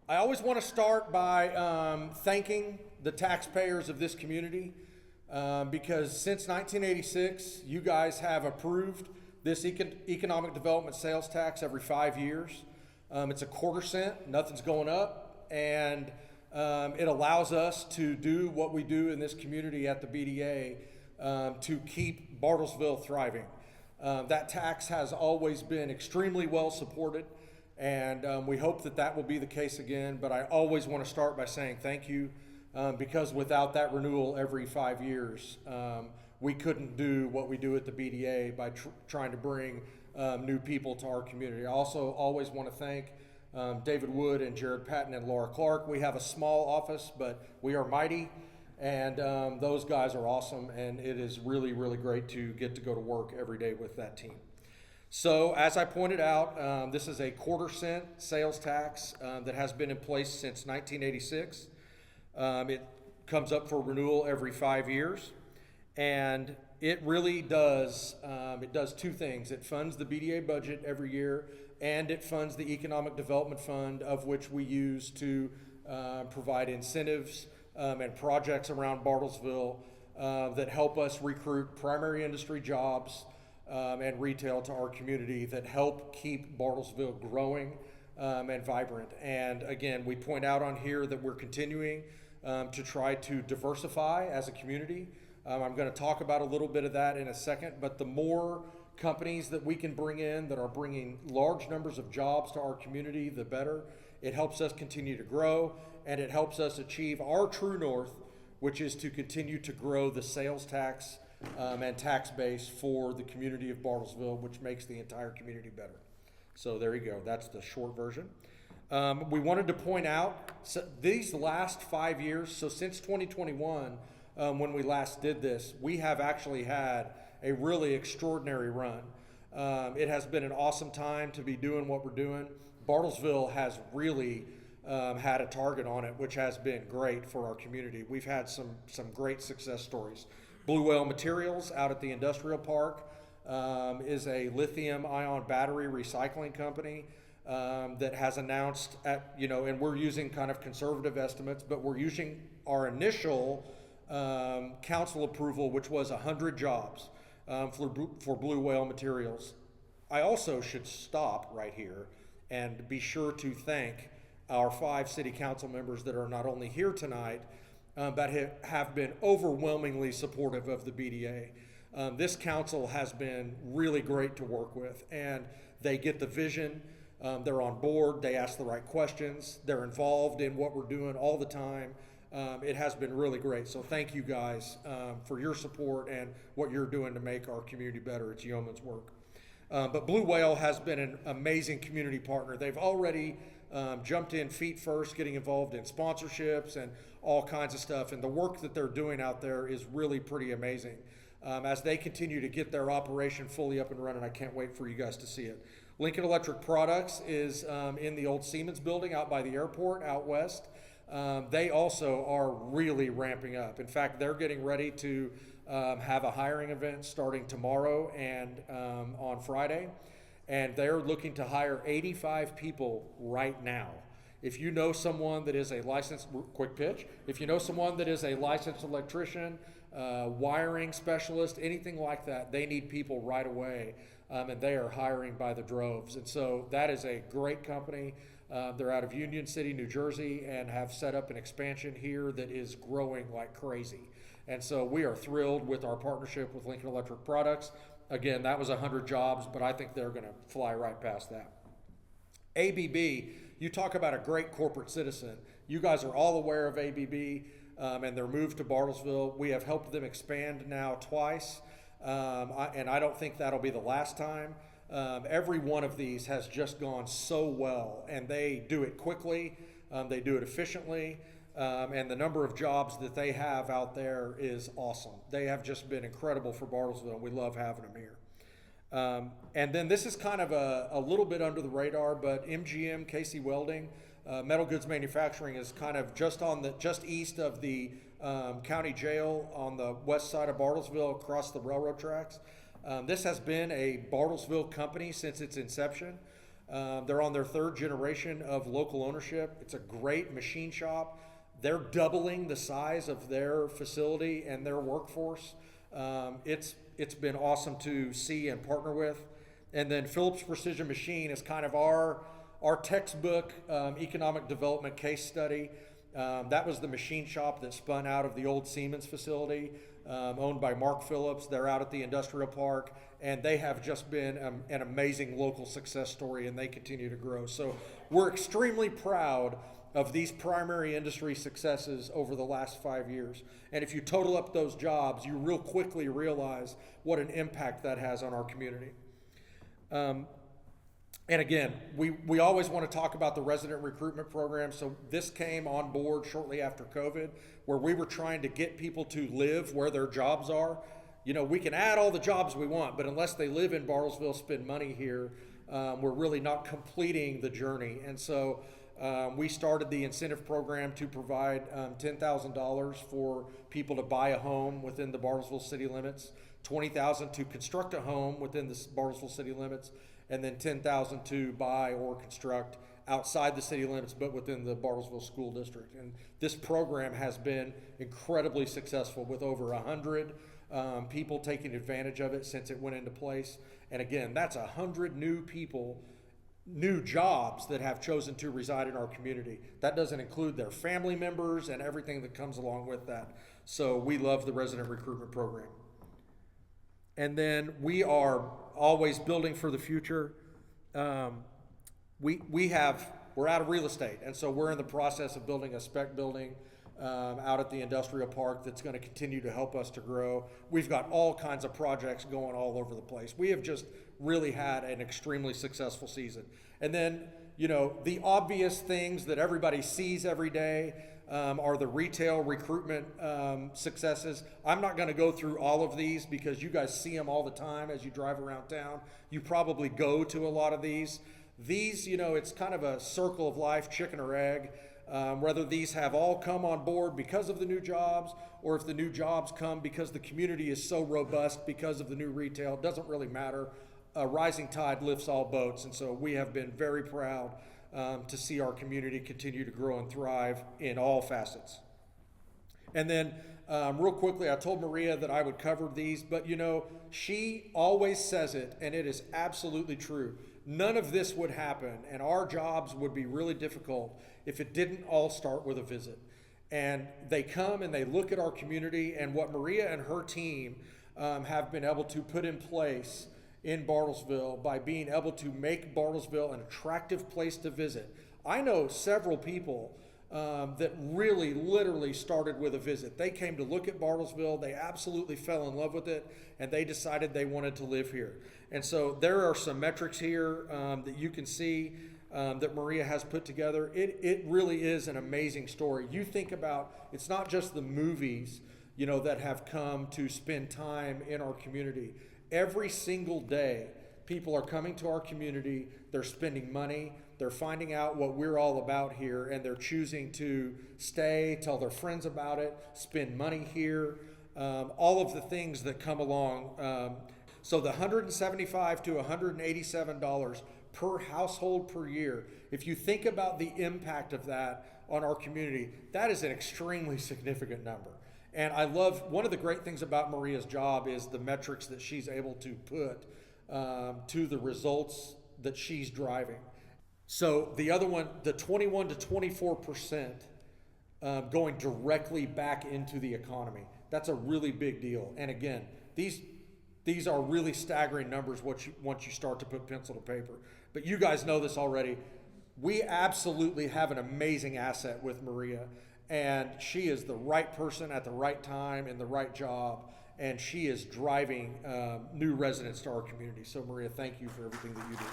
I always want to start by thanking the taxpayers of this community because since 1986, you guys have approved this economic development sales tax every 5 years. It's a quarter cent, nothing's going up, and it allows us to do what we do in this community at the BDA to keep Bartlesville thriving. That tax has always been extremely well supported. And we hope that that will be the case again. But I always want to start by saying thank you because without that renewal every 5 years, we couldn't do what we do at the BDA by trying to bring new people to our community. I also always want to thank David Wood and Jared Patton and Laura Clark. We have a small office, but we are mighty. And those guys are awesome. And it is really, really great to get to go to work every day with that team. So, as I pointed out, this is a quarter cent sales tax that has been in place since 1986. It comes up for renewal every 5 years, and it really does. It does two things. It funds the BDA budget every year, and it funds the Economic Development Fund, of which we use to provide incentives and projects around Bartlesville that help us recruit primary industry jobs. And retail to our community that help keep Bartlesville growing and vibrant. And again, we point out on here that we're continuing to try to diversify as a community. I'm going to talk about a little bit of that in a second, but the more companies that we can bring in that are bringing large numbers of jobs to our community, the better. It helps us continue to grow, and it helps us achieve our true north, which is to continue to grow the sales tax and tax base for the community of Bartlesville, which makes the entire community better. So there you go. That's the short version. We wanted to point out these last 5 years, so since 2021, when we last did this, we have actually had a really extraordinary run. It has been an awesome time to be doing what we're doing. Bartlesville has really had a target on it, which has been great for our community. We've had some great success stories. Blue Whale Materials out at the industrial park is a lithium-ion battery recycling company that has announced and we're using kind of conservative estimates, but we're using our initial council approval, which was 100 jobs for Blue Whale Materials. I also should stop right here and be sure to thank our 5 city council members that are not only here tonight, but have been overwhelmingly supportive of the BDA. This council has been really great to work with, and they get the vision, they're on board, they ask the right questions, they're involved in what we're doing all the time. It has been really great, so thank you guys for your support and what you're doing to make our community better. It's yeoman's work. But Blue Whale has been an amazing community partner. They've already jumped in feet first, getting involved in sponsorships and all kinds of stuff. And the work that they're doing out there is really pretty amazing. As they continue to get their operation fully up and running, I can't wait for you guys to see it. Lincoln Electric Products is in the old Siemens building out by the airport out west. They also are really ramping up. In fact, they're getting ready to have a hiring event starting tomorrow and on Friday. And they're looking to hire 85 people right now. If you know someone that is a licensed, quick pitch, if you know someone that is a licensed electrician, wiring specialist, anything like that, they need people right away, and they are hiring by the droves. And so that is a great company. They're out of Union City, New Jersey, and have set up an expansion here that is growing like crazy. And so we are thrilled with our partnership with Lincoln Electric Products. Again, that was 100 jobs, but I think they're going to fly right past that. ABB, you talk about a great corporate citizen. You guys are all aware of ABB and their move to Bartlesville. We have helped them expand now twice, and I don't think that'll be the last time. Every one of these has just gone so well, and they do it quickly, they do it efficiently, and the number of jobs that they have out there is awesome. They have just been incredible for Bartlesville, and we love having them here. And then this is kind of a little bit under the radar, but MGM Casey Welding, Metal Goods Manufacturing, is kind of just east of the county jail on the west side of Bartlesville, across the railroad tracks. This has been a Bartlesville company since its inception. They're on their third generation of local ownership. It's a great machine shop. They're doubling the size of their facility and their workforce. It's been awesome to see and partner with. And then Phillips Precision Machine is kind of our textbook economic development case study. That was the machine shop that spun out of the old Siemens facility, owned by Mark Phillips. They're out at the industrial park, and they have just been an amazing local success story, and they continue to grow. So we're extremely proud of these primary industry successes over the last 5 years. And if you total up those jobs, you real quickly realize what an impact that has on our community. And again, we always want to talk about the resident recruitment program. So this came on board shortly after COVID, where we were trying to get people to live where their jobs are. You know, we can add all the jobs we want, but unless they live in Bartlesville, spend money here, we're really not completing the journey. And so we started the incentive program to provide $10,000 for people to buy a home within the Bartlesville city limits, $20,000 to construct a home within the Bartlesville city limits, and then $10,000 to buy or construct outside the city limits, but within the Bartlesville School District. And this program has been incredibly successful, with over 100 people taking advantage of it since it went into place. And again, that's 100 new people, new jobs that have chosen to reside in our community. That doesn't include their family members and everything that comes along with that. So we love the resident recruitment program. And then we are always building for the future. We're out of real estate, and so we're in the process of building a spec building out at the industrial park that's going to continue to help us to grow. We've got all kinds of projects going all over the place. We have just really had an extremely successful season. And then, you know, the obvious things that everybody sees every day are the retail recruitment successes. I'm not going to go through all of these because you guys see them all the time as you drive around town. You probably go to a lot of these. These, you know, it's kind of a circle of life, chicken or egg. Whether these have all come on board because of the new jobs, or if the new jobs come because the community is so robust because of the new retail, it doesn't really matter. A rising tide lifts all boats, and so we have been very proud to see our community continue to grow and thrive in all facets. And then real quickly, I told Maria that I would cover these, but you know, she always says it, and it is absolutely true. None of this would happen, and our jobs would be really difficult if it didn't all start with a visit. And they come and they look at our community, and what Maria and her team have been able to put in place in Bartlesville by being able to make Bartlesville an attractive place to visit. I know several people that really literally started with a visit. They came to look at Bartlesville, they absolutely fell in love with it, and they decided they wanted to live here. And so there are some metrics here that you can see that Maria has put together. It really is an amazing story. You think about, it's not just the movies, you know, that have come to spend time in our community. Every single day, people are coming to our community, they're spending money, they're finding out what we're all about here, and they're choosing to stay, tell their friends about it, spend money here, all of the things that come along. So the $175 to $187 per household per year, if you think about the impact of that on our community, that is an extremely significant number. And I love, one of the great things about Maria's job is the metrics that she's able to put to the results that she's driving. So the other one, the 21 to 24% going directly back into the economy. That's a really big deal. And again, these are really staggering numbers once you start to put pencil to paper. But you guys know this already. We absolutely have an amazing asset with Maria. And she is the right person at the right time in the right job, and she is driving new residents to our community. So Maria, thank you for everything that you do.